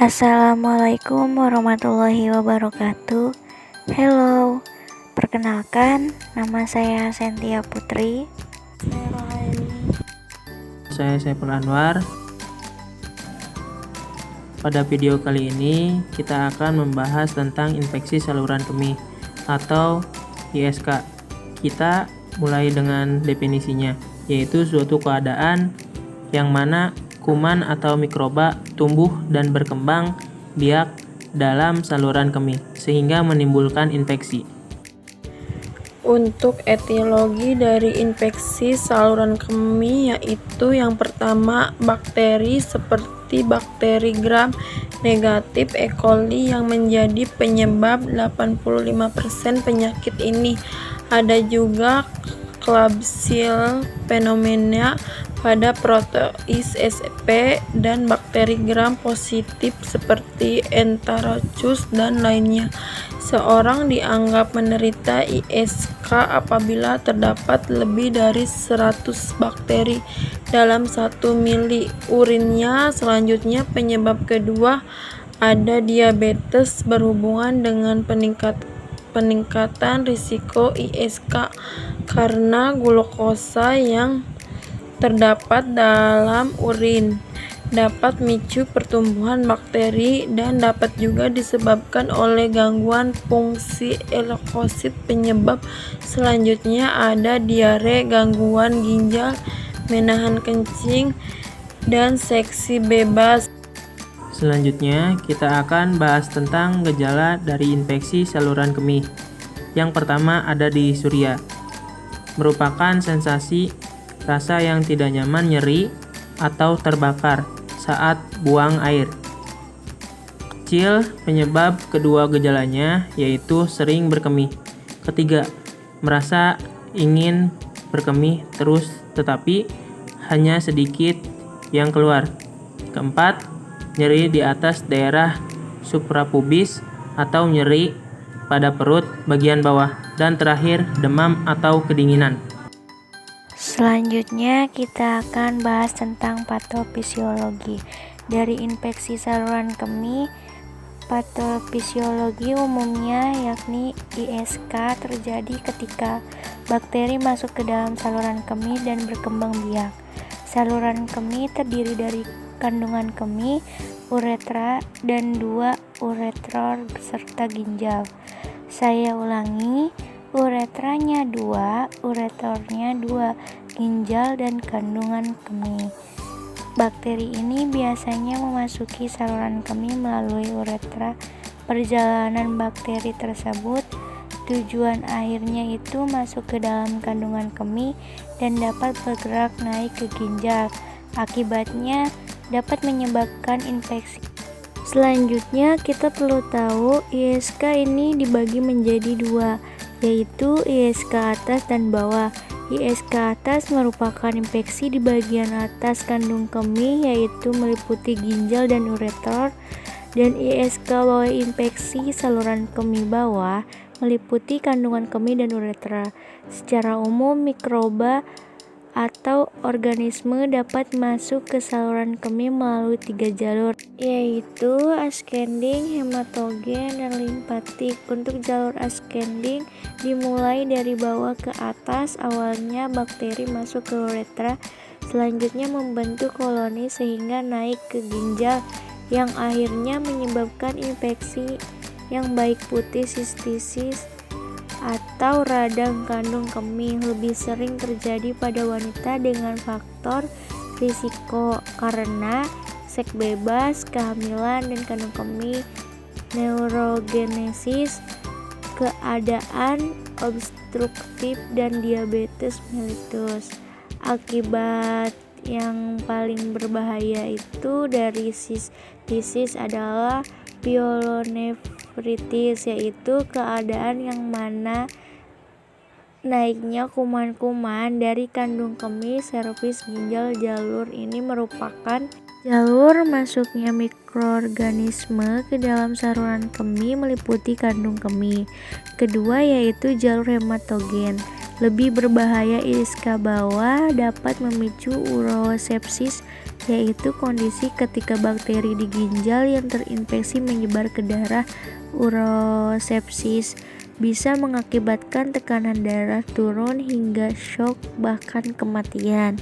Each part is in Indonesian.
Assalamualaikum warahmatullahi wabarakatuh. Hello, perkenalkan nama saya Sentia Putri. Saya Saiful Anwar. Pada video kali ini kita akan membahas tentang infeksi saluran kemih atau ISK. Kita mulai dengan definisinya, yaitu suatu keadaan yang mana kuman atau mikroba tumbuh dan berkembang biak dalam saluran kemih sehingga menimbulkan infeksi. Untuk etiologi dari infeksi saluran kemih yaitu yang pertama bakteri seperti bakteri gram negatif E. coli yang menjadi penyebab 85% penyakit ini. Ada juga Klebsiella pneumoniae pada proteus SP dan bakteri gram positif seperti Enterococcus dan lainnya. Seorang dianggap menderita ISK apabila terdapat lebih dari 100 bakteri dalam 1 mili urinnya. Selanjutnya, penyebab kedua ada diabetes berhubungan dengan peningkatan risiko ISK karena glukosa yang terdapat dalam urin dapat memicu pertumbuhan bakteri dan dapat juga disebabkan oleh gangguan fungsi leukosit. Penyebab selanjutnya ada diare, gangguan ginjal, menahan kencing, dan seksi bebas. Selanjutnya, kita akan bahas tentang gejala dari infeksi saluran kemih. Yang pertama ada dysuria, merupakan sensasi rasa yang tidak nyaman, nyeri, atau terbakar saat buang air. Kecil, penyebab kedua gejalanya yaitu sering berkemih. Ketiga, merasa ingin berkemih terus tetapi hanya sedikit yang keluar. Keempat, nyeri di atas daerah suprapubis atau nyeri pada perut bagian bawah. Dan terakhir, demam atau kedinginan. Selanjutnya kita akan bahas tentang patofisiologi dari infeksi saluran kemih. Patofisiologi umumnya yakni ISK terjadi ketika bakteri masuk ke dalam saluran kemih dan berkembang biak. Saluran kemih terdiri dari kandungan kemih, uretra, dan 2 ureter beserta ginjal. Saya ulangi, uretranya 2, ureternya 2, ginjal dan kandungan kemih. Bakteri ini biasanya memasuki saluran kemih melalui uretra. Perjalanan bakteri tersebut tujuan akhirnya itu masuk ke dalam kandungan kemih dan dapat bergerak naik ke ginjal. Akibatnya dapat menyebabkan infeksi. Selanjutnya kita perlu tahu ISK ini dibagi menjadi 2, yaitu ISK atas dan bawah. ISK atas merupakan infeksi di bagian atas kandung kemih yaitu meliputi ginjal dan ureter, dan ISK bawah infeksi saluran kemih bawah meliputi kandungan kemih dan ureter. Secara umum mikroba atau organisme dapat masuk ke saluran kemih melalui 3 jalur, yaitu ascending, hematogen, dan limpatik. Untuk jalur ascending dimulai dari bawah ke atas. Awalnya bakteri masuk ke uretra, selanjutnya membentuk koloni sehingga naik ke ginjal yang akhirnya menyebabkan infeksi yang baik putih sistitis atau radang kandung kemih. Lebih sering terjadi pada wanita dengan faktor risiko karena seks bebas, kehamilan, dan kandung kemih, neurogenesis, keadaan obstruktif, dan diabetes mellitus. Akibat yang paling berbahaya itu dari sistitis adalah pyelonefritis, yaitu keadaan yang mana naiknya kuman-kuman dari kandung kemih, serviks, ginjal. Jalur ini merupakan jalur masuknya mikroorganisme ke dalam saluran kemih meliputi kandung kemih. Kedua yaitu jalur hematogen. Lebih berbahaya, ISK bawah dapat memicu urosepsis yaitu kondisi ketika bakteri di ginjal yang terinfeksi menyebar ke darah. Urosepsis bisa mengakibatkan tekanan darah turun hingga shock bahkan kematian.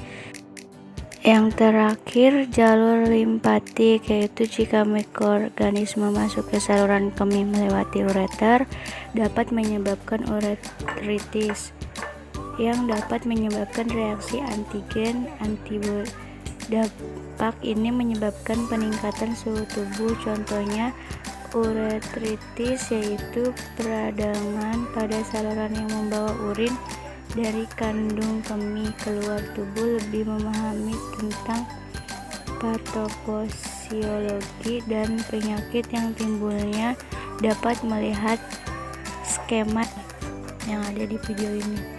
Yang terakhir, jalur limpatik, yaitu jika mikroorganisme masuk ke saluran kemih melewati ureter, dapat menyebabkan uretritis yang dapat menyebabkan reaksi antigen antibodi. Dampak ini menyebabkan peningkatan suhu tubuh, contohnya uretritis, yaitu peradangan pada saluran yang membawa urin dari kandung kemih keluar tubuh. Lebih memahami tentang patofisiologi dan penyakit yang timbulnya dapat melihat skema yang ada di video ini.